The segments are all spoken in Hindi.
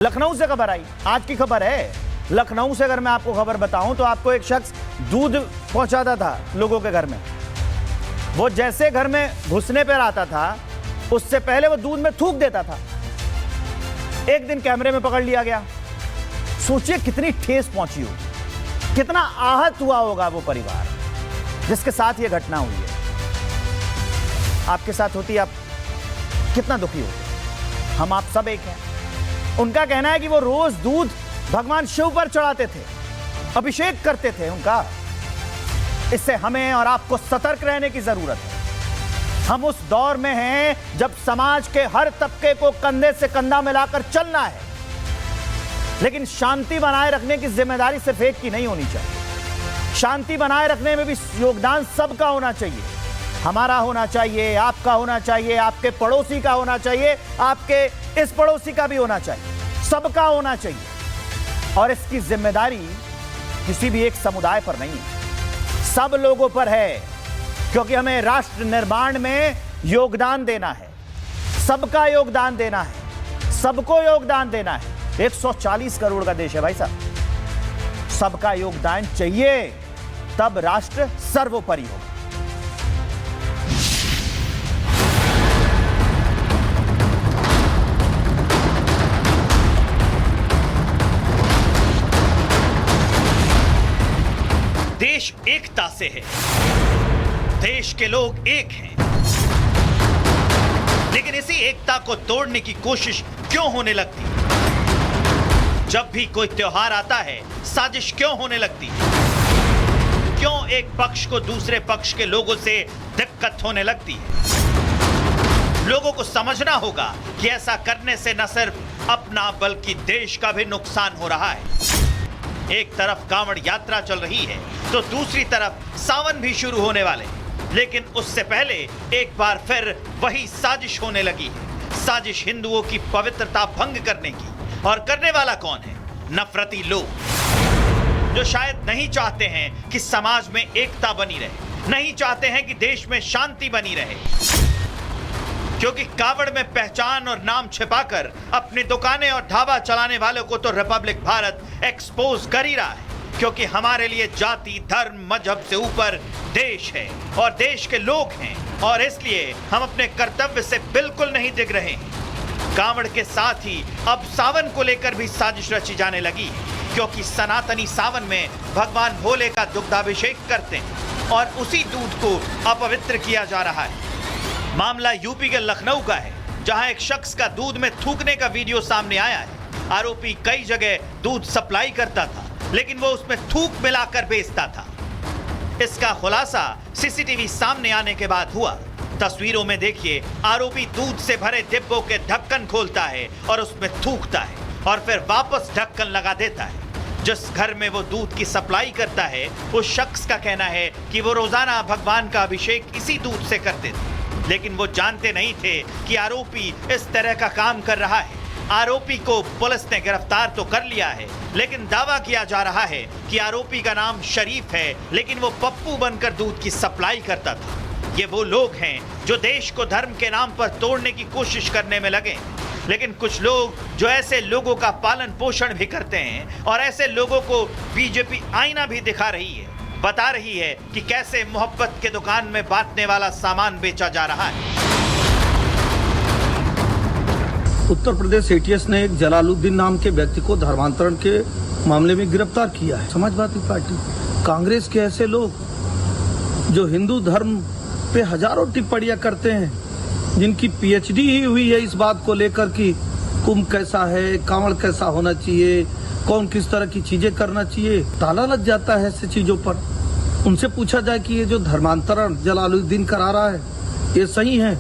लखनऊ से खबर आई, आज की खबर है। लखनऊ से अगर मैं आपको खबर बताऊं तो आपको एक शख्स दूध पहुंचाता था लोगों के घर में। वो जैसे घर में घुसने पर आता था उससे पहले वो दूध में थूक देता था। एक दिन कैमरे में पकड़ लिया गया। सोचिए कितनी ठेस पहुंची होगी, कितना आहत हुआ होगा वो परिवार जिसके साथ ये घटना हुई है। आपके साथ होती आप कितना दुखी होते। हम आप सब एक हैं। उनका कहना है कि वो रोज दूध भगवान शिव पर चढ़ाते थे, अभिषेक करते थे उनका। इससे हमें और आपको सतर्क रहने की जरूरत है। हम उस दौर में हैं जब समाज के हर तबके को कंधे से कंधा मिलाकर चलना है, लेकिन शांति बनाए रखने की जिम्मेदारी सिर्फ एक की नहीं होनी चाहिए। शांति बनाए रखने में भी योगदान सबका होना चाहिए। हमारा होना चाहिए, आपका होना चाहिए, आपके पड़ोसी का होना चाहिए, आपके इस पड़ोसी का भी होना चाहिए, सबका होना चाहिए। और इसकी जिम्मेदारी किसी भी एक समुदाय पर नहीं है, सब लोगों पर है, क्योंकि हमें राष्ट्र निर्माण में योगदान देना है, सबका योगदान देना है, सबको योगदान देना है। 140 करोड़ का देश है भाई साहब, सबका योगदान चाहिए, तब राष्ट्र सर्वोपरि होगा। देश एकता से है, देश के लोग एक हैं, लेकिन इसी एकता को तोड़ने की कोशिश क्यों होने लगती? जब भी कोई त्योहार आता है, साजिश क्यों होने लगती? क्यों एक पक्ष को दूसरे पक्ष के लोगों से दिक्कत होने लगती है? लोगों को समझना होगा कि ऐसा करने से न सिर्फ अपना बल्कि देश का भी नुकसान हो रहा है। एक तरफ कांवड़ यात्रा चल रही है तो दूसरी तरफ सावन भी शुरू होने वाले, लेकिन उससे पहले एक बार फिर वही साजिश होने लगी है। साजिश हिंदुओं की पवित्रता भंग करने की। और करने वाला कौन है? नफरती लोग, जो शायद नहीं चाहते हैं कि समाज में एकता बनी रहे, नहीं चाहते हैं कि देश में शांति बनी रहे, क्योंकि कावड़ में पहचान और नाम छिपाकर अपनी दुकानें और ढाबा चलाने वालों को तो रिपब्लिक भारत एक्सपोज कर ही रहा है। क्योंकि हमारे लिए जाति, धर्म, मजहब से ऊपर देश है और देश के लोग हैं, और इसलिए हम अपने कर्तव्य से बिल्कुल नहीं दिख रहे हैं। कावड़ के साथ ही अब सावन को लेकर भी साजिश रची जाने लगी है, क्योंकि सनातनी सावन में भगवान भोले का दुग्धाभिषेक करते हैं और उसी दूध को अपवित्र किया जा रहा है। मामला यूपी के लखनऊ का है, जहां एक शख्स का दूध में थूकने का वीडियो सामने आया है। आरोपी कई जगह दूध सप्लाई करता था, लेकिन वो उसमें थूक मिलाकर बेचता था। इसका खुलासा सीसीटीवी सामने आने के बाद हुआ। तस्वीरों में देखिए, आरोपी दूध से भरे डिब्बों के ढक्कन खोलता है और उसमें थूकता है और फिर वापस ढक्कन लगा देता है। जिस घर में वो दूध की सप्लाई करता है, उस शख्स का कहना है कि वो रोजाना भगवान का अभिषेक इसी दूध से करते थे, लेकिन वो जानते नहीं थे कि आरोपी इस तरह का काम कर रहा है। आरोपी को पुलिस ने गिरफ्तार तो कर लिया है, लेकिन दावा किया जा रहा है कि आरोपी का नाम शरीफ है, लेकिन वो पप्पू बनकर दूध की सप्लाई करता था। ये वो लोग हैं जो देश को धर्म के नाम पर तोड़ने की कोशिश करने में लगे। लेकिन कुछ लोग जो ऐसे लोगों का पालन पोषण भी करते हैं, और ऐसे लोगों को बीजेपी आईना भी दिखा रही है, बता रही है कि कैसे मोहब्बत के दुकान में बांटने वाला सामान बेचा जा रहा है। उत्तर प्रदेश एटीएस ने एक जलालुद्दीन नाम के व्यक्ति को धर्मांतरण के मामले में गिरफ्तार किया है। समाजवादी पार्टी, कांग्रेस के ऐसे लोग जो हिंदू धर्म पे हजारों टिप्पणियां करते हैं, जिनकी पीएचडी ही हुई है इस बात को लेकर कि कुंभ कैसा है, कांवड़ कैसा होना चाहिए, कौन किस तरह की चीजें करना चाहिए, ताला लग जाता है ऐसी चीजों पर। उनसे पूछा जाए कि ये जो धर्मांतरण जलालुद्दीन करा रहा है, ये सही है?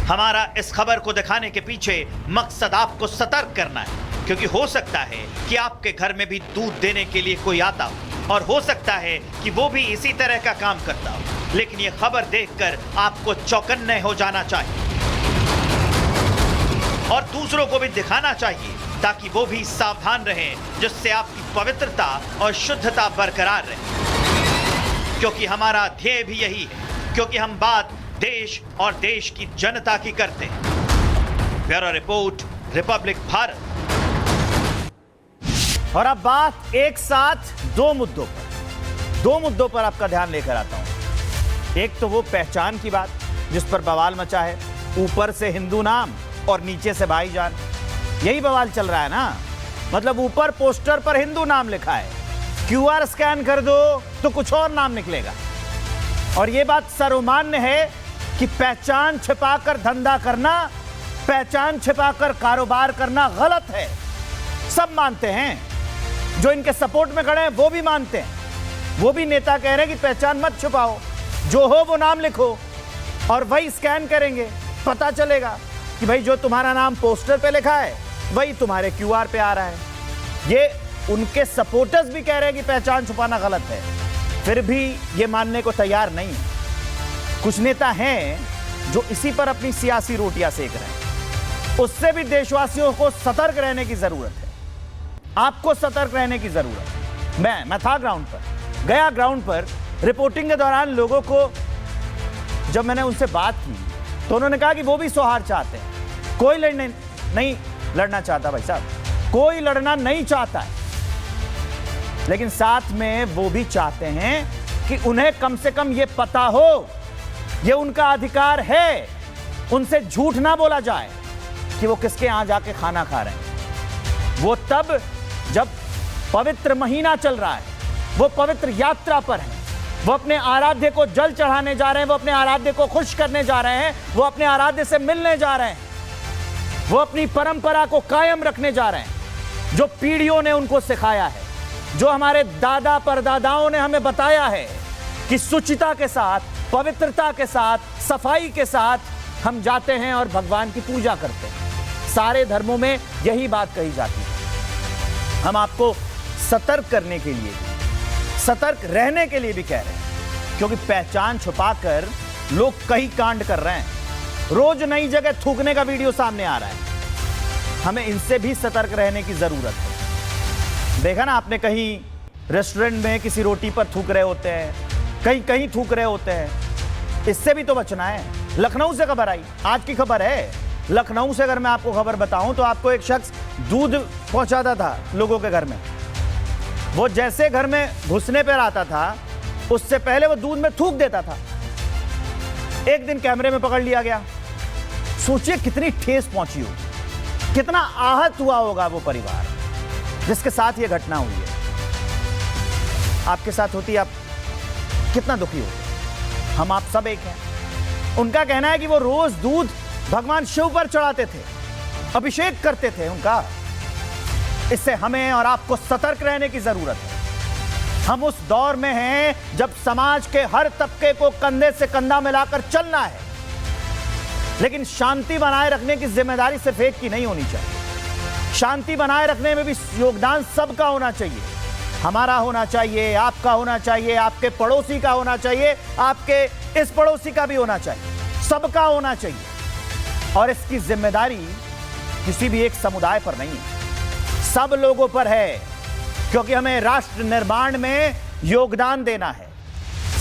हमारा इस खबर को दिखाने के पीछे मकसद आपको सतर्क करना है, क्योंकि हो सकता है कि आपके घर में भी दूध देने के लिए कोई आता हो, और हो सकता है कि वो भी इसी तरह का काम करता हो। लेकिन ये खबर देखकर आपको चौकन्ने हो जाना चाहिए और दूसरों को भी दिखाना चाहिए, ताकि वो भी सावधान रहें, जिससे आपकी पवित्रता और शुद्धता बरकरार रहे। क्योंकि हमारा ध्येय भी यही है, क्योंकि हम बात देश और देश की जनता की करते हैं। Bureau report, Republic Bharat. और अब बात एक साथ दो मुद्दों पर आपका ध्यान लेकर आता हूं। एक तो वो पहचान की बात जिस पर बवाल मचा है, ऊपर से हिंदू नाम और नीचे से भाईजान, यही बवाल चल रहा है ना। मतलब ऊपर पोस्टर पर हिंदू नाम लिखा है, क्यूआर स्कैन कर दो तो कुछ और नाम निकलेगा। और यह बात सर्वमान्य है कि पहचान छिपाकर धंधा करना, पहचान छिपाकर कारोबार करना गलत है। सब मानते हैं, जो इनके सपोर्ट में खड़े हैं वो भी मानते हैं। वो भी नेता कह रहे हैं कि पहचान मत छुपाओ, जो हो वो नाम लिखो और वही स्कैन करेंगे, पता चलेगा कि भाई जो तुम्हारा नाम पोस्टर पे लिखा है वही तुम्हारे क्यूआर पे आ रहा है। ये उनके सपोर्टर्स भी कह रहे हैं कि पहचान छुपाना गलत है, फिर भी ये मानने को तैयार नहीं है। कुछ नेता हैं जो इसी पर अपनी सियासी रोटियां सेक रहे हैं। उससे भी देशवासियों को सतर्क रहने की जरूरत है। आपको सतर्क रहने की जरूरत है। मैं था ग्राउंड पर, गया ग्राउंड पर। रिपोर्टिंग के दौरान लोगों को जब मैंने उनसे बात की तो उन्होंने कहा कि वो भी सौहार्द चाहते हैं। कोई नहीं लड़ना चाहता भाई साहब, कोई लड़ना नहीं चाहता है, लेकिन साथ में वो भी चाहते हैं कि उन्हें कम से कम ये पता हो, ये उनका अधिकार है, उनसे झूठ ना बोला जाए कि वो किसके यहां जाके खाना खा रहे हैं। वो तब जब पवित्र महीना चल रहा है, वो पवित्र यात्रा पर है, वो अपने आराध्य को जल चढ़ाने जा रहे हैं, वो अपने आराध्य को खुश करने जा रहे हैं, वो अपने आराध्य से मिलने जा रहे हैं, वो अपनी परंपरा को कायम रखने जा रहे हैं, जो पीढ़ियों ने उनको सिखाया है, जो हमारे दादा परदादाओं ने हमें बताया है कि शुचिता के साथ, पवित्रता के साथ, सफाई के साथ हम जाते हैं और भगवान की पूजा करते हैं। सारे धर्मों में यही बात कही जाती है। हम आपको सतर्क करने के लिए, सतर्क रहने के लिए भी कह रहे हैं, क्योंकि पहचान छुपाकर लोग कई कांड कर रहे हैं। रोज नई जगह थूकने का वीडियो सामने आ रहा है। हमें इनसे भी सतर्क रहने की जरूरत है। देखा ना आपने, कहीं रेस्टोरेंट में किसी रोटी पर थूक रहे होते हैं, कहीं थूक रहे होते हैं। इससे भी तो बचना है। लखनऊ से खबर आई, आज की खबर है। लखनऊ से अगर मैं आपको खबर बताऊं तो आपको एक शख्स दूध पहुंचाता था लोगों के घर में। वो जैसे घर में घुसने पर आता था, उससे पहले वो दूध में थूक देता था। एक दिन कैमरे में पकड़ लिया गया। सोचिए कितनी ठेस पहुंची होगी, कितना आहत हुआ होगा वो परिवार जिसके साथ ये घटना हुई है। आपके साथ होती, आप कितना दुखी होते। हम आप सब एक हैं। उनका कहना है कि वो रोज दूध भगवान शिव पर चढ़ाते थे, अभिषेक करते थे उनका। इससे हमें और आपको सतर्क रहने की जरूरत है। हम उस दौर में हैं जब समाज के हर तबके को कंधे से कंधा मिलाकर चलना है, लेकिन शांति बनाए रखने की जिम्मेदारी सिर्फ एक की नहीं होनी चाहिए। शांति बनाए रखने में भी योगदान सबका होना चाहिए। हमारा होना चाहिए, आपका होना चाहिए, आपके पड़ोसी का होना चाहिए, आपके इस पड़ोसी का भी होना चाहिए, सबका होना चाहिए। और इसकी जिम्मेदारी किसी भी एक समुदाय पर नहीं है, सब लोगों पर है, क्योंकि हमें राष्ट्र निर्माण में योगदान देना है।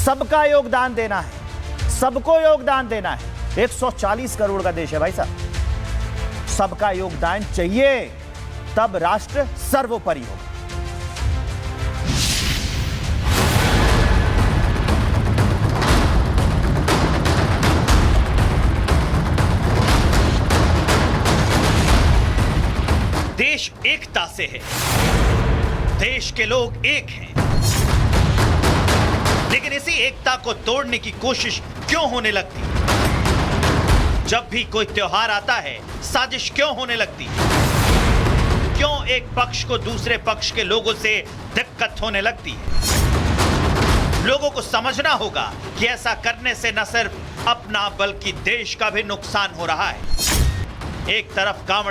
सबका योगदान देना है, सबको योगदान देना है। 140 करोड़ का देश है भाई साहब, सबका योगदान चाहिए, तब राष्ट्र सर्वोपरि होगा। देश एकता से है, देश के लोग एक हैं, लेकिन इसी एकता को तोड़ने की कोशिश क्यों होने लगती? जब भी कोई त्योहार आता है, साजिश क्यों होने लगती? क्यों एक पक्ष को दूसरे पक्ष के लोगों से दिक्कत होने लगती है? लोगों को समझना होगा कि ऐसा करने से न सिर्फ अपना बल्कि देश का भी नुकसान हो रहा है। एक तरफ कांवड़